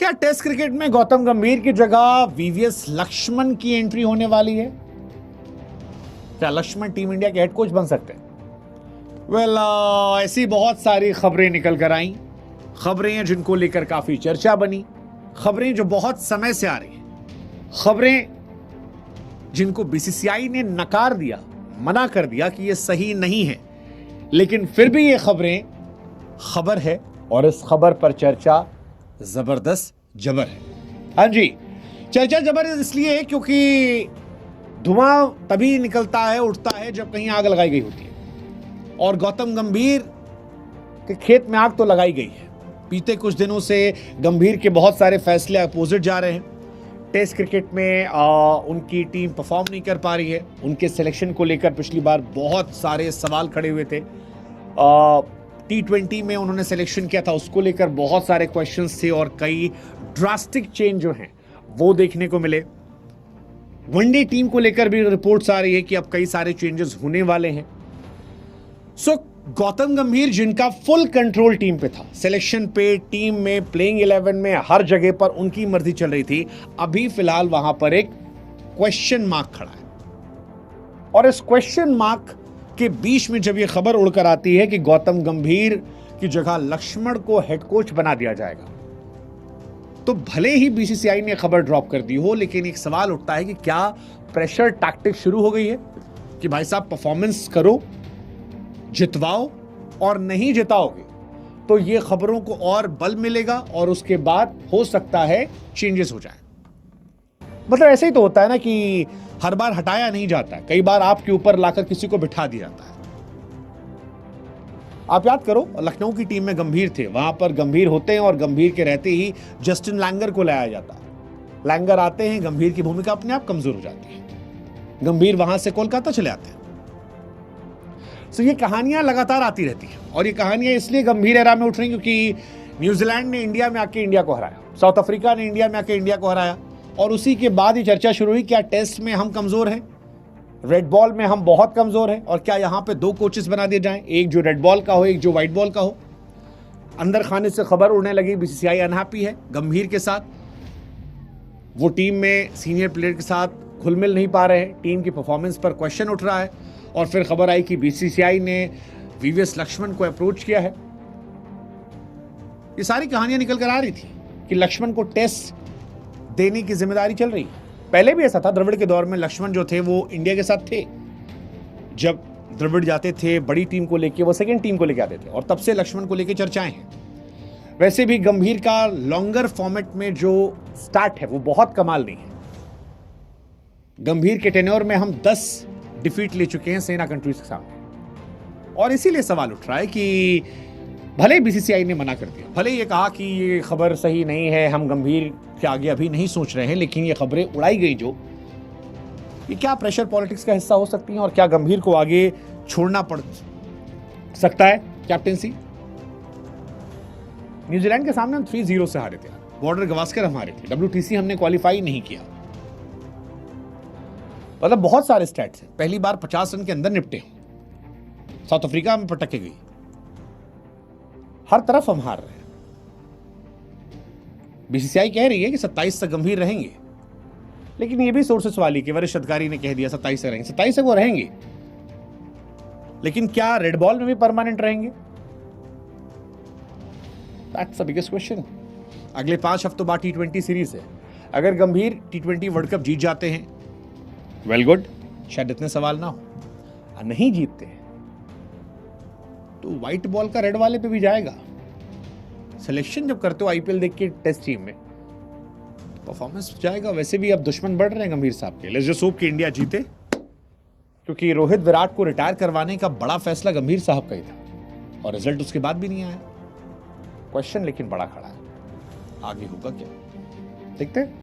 क्या test cricket में गौतम गंभीर की जगह वीवीएस लक्ष्मण की एंट्री होने वाली है? क्या लक्ष्मण टीम इंडिया के हेड कोच बन सकते हैं? ऐसी बहुत सारी खबरें निकल कर आई, खबरें हैं जिनको लेकर काफी चर्चा बनी, खबरें जो बहुत समय से आ रही हैं, खबरें जिनको बीसीसीआई ने नकार दिया, मना कर दिया कि यह सही नहीं है, लेकिन फिर भी ये खबर है और इस खबर पर चर्चा जबरदस्त जबर है। हाँ जी, चर्चा जबरदस्त इसलिए है क्योंकि धुआं तभी निकलता है, उठता है जब कहीं आग लगाई गई होती है, और गौतम गंभीर के खेत में आग तो लगाई गई है। बीते कुछ दिनों से गंभीर के बहुत सारे फैसले अपोजिट जा रहे हैं। टेस्ट क्रिकेट में उनकी टीम परफॉर्म नहीं कर पा रही है। उनके सिलेक्शन को लेकर पिछली बार बहुत सारे सवाल खड़े हुए थे। T20 में उन्होंने सिलेक्शन किया था, उसको लेकर बहुत सारे क्वेश्चंस थे और कई ड्रास्टिक चेंज जो हैं वो देखने को मिले। वनडे टीम को लेकर भी रिपोर्ट्स आ रही है कि अब कई सारे चेंजेस होने वाले हैं। गौतम गंभीर जिनका फुल कंट्रोल टीम पे था, सिलेक्शन पे, टीम में, प्लेइंग 11 में, हर जगह पर उनकी मर्जी चल रही थी, अभी फिलहाल वहां पर एक क्वेश्चन मार्क खड़ा है। और इस क्वेश्चन मार्क के बीच में जब यह खबर उड़कर आती है कि गौतम गंभीर की जगह लक्ष्मण को हेड कोच बना दिया जाएगा, तो भले ही बीसीसीआई ने खबर ड्रॉप कर दी हो, लेकिन एक सवाल उठता है कि क्या प्रेशर टैक्टिक शुरू हो गई है कि भाई साहब परफॉर्मेंस करो, जितवाओ, और नहीं जिताओगे तो ये खबरों को और बल मिलेगा और उसके बाद हो सकता है चेंजेस हो जाए। मतलब ऐसे ही तो होता है ना कि हर बार हटाया नहीं जाता है, कई बार आपके ऊपर लाकर किसी को बिठा दिया जाता है। आप याद करो, लखनऊ की टीम में गंभीर थे, वहां पर गंभीर होते हैं और गंभीर के रहते ही जस्टिन लैंगर को लाया जाता है। लैंगर आते हैं, गंभीर की भूमिका अपने आप कमजोर हो जाती है, गंभीर वहां से कोलकाता चले आते हैं। ये कहानियां लगातार आती रहती हैं, और ये कहानियां इसलिए गंभीर एरा में उठ रही क्योंकि न्यूजीलैंड ने इंडिया में आके इंडिया को हराया, साउथ अफ्रीका ने इंडिया में आके इंडिया को हराया, और उसी के बाद ही चर्चा शुरू हुई, क्या टेस्ट में हम कमजोर हैं, रेड बॉल में हम बहुत कमजोर हैं, और क्या यहां पे 2 कोचेस बना दिए जाएं, एक जो रेड बॉल का हो, एक जो व्हाइट बॉल का हो। अंदर खाने से खबर उड़ने लगी, बीसीसीआई अनहैप्पी है गंभीर के साथ, वो टीम में सीनियर प्लेयर के साथ घुल मिल नहीं पा रहे हैं, टीम की परफॉर्मेंस पर क्वेश्चन उठ रहा है। और फिर खबर आई कि बीसीसीआई ने वीवीएस लक्ष्मण को अप्रोच किया है। ये सारी कहानियां निकल कर आ रही थी कि लक्ष्मण को टेस्ट देने की जिम्मेदारी चल रही है। पहले भी ऐसा था, द्रविड़ के दौर में लक्ष्मण जो थे वो इंडिया के साथ थे। जब द्रविड़ जाते थे बड़ी टीम को लेके, वो सेकेंड टीम को लेके आते थे, और तब से लक्ष्मण को लेके चर्चाएं हैं। वैसे भी गंभीर का लॉन्गर फॉर्मेट में जो स्टार्ट है वो बहुत कमाल नहीं है। गंभीर के टेन्योर में हम 10 डिफीट ले चुके हैं सेना कंट्रीज के सामने, और इसीलिए सवाल उठ रहा है कि भले बीसीसीआई ने मना कर दिया, भले ये कहा कि ये खबर सही नहीं है, हम गंभीर के आगे अभी नहीं सोच रहे हैं, लेकिन ये खबरें उड़ाई गई जो, ये क्या प्रेशर पॉलिटिक्स का हिस्सा हो सकती हैं, और क्या गंभीर को आगे छोड़ना पड़ सकता है कैप्टेंसी? न्यूजीलैंड के सामने हम 3-0 से हारे थे, बॉर्डर गवास्कर हम हारे थे, WTC हमने क्वालिफाई नहीं किया। मतलब बहुत सारे स्टैट्स हैं, पहली बार 50 रन के अंदर निपटे, साउथ अफ्रीका में पटक के गई, हर तरफ हम हार रहे हैं। बीसीसीआई कह रही है कि 27 तक गंभीर रहेंगे, लेकिन ये भी सोर्सेस वाली के वरिष्ठ अधिकारी ने कह दिया 27 से रहेंगे, 27 से वो रहेंगे, लेकिन क्या रेड बॉल में भी परमानेंट रहेंगे? That's the biggest question. अगले 5 हफ्तों बाद T20 सीरीज है, अगर गंभीर T20 वर्ल्ड कप जीत जाते हैं, वेल गुड, शायद इतने सवाल ना हो। नहीं जीतते हैं तो व्हाइट बॉल का रेड वाले पे भी जाएगा। सिलेक्शन जब करते हो आईपीएल देख के टेस्ट टीम में, परफॉर्मेंस जाएगा। वैसे भी अब दुश्मन बढ़ रहे हैं गंभीर साहब के। लेट्स जस्ट होप कि इंडिया जीते, क्योंकि रोहित विराट को रिटायर करवाने का बड़ा फैसला गंभीर साहब का ही था, और रिजल्ट उसके बाद भी नहीं आया। क्वेश्चन लेकिन बड़ा खड़ा है, आगे होगा क्या, देखते हैं।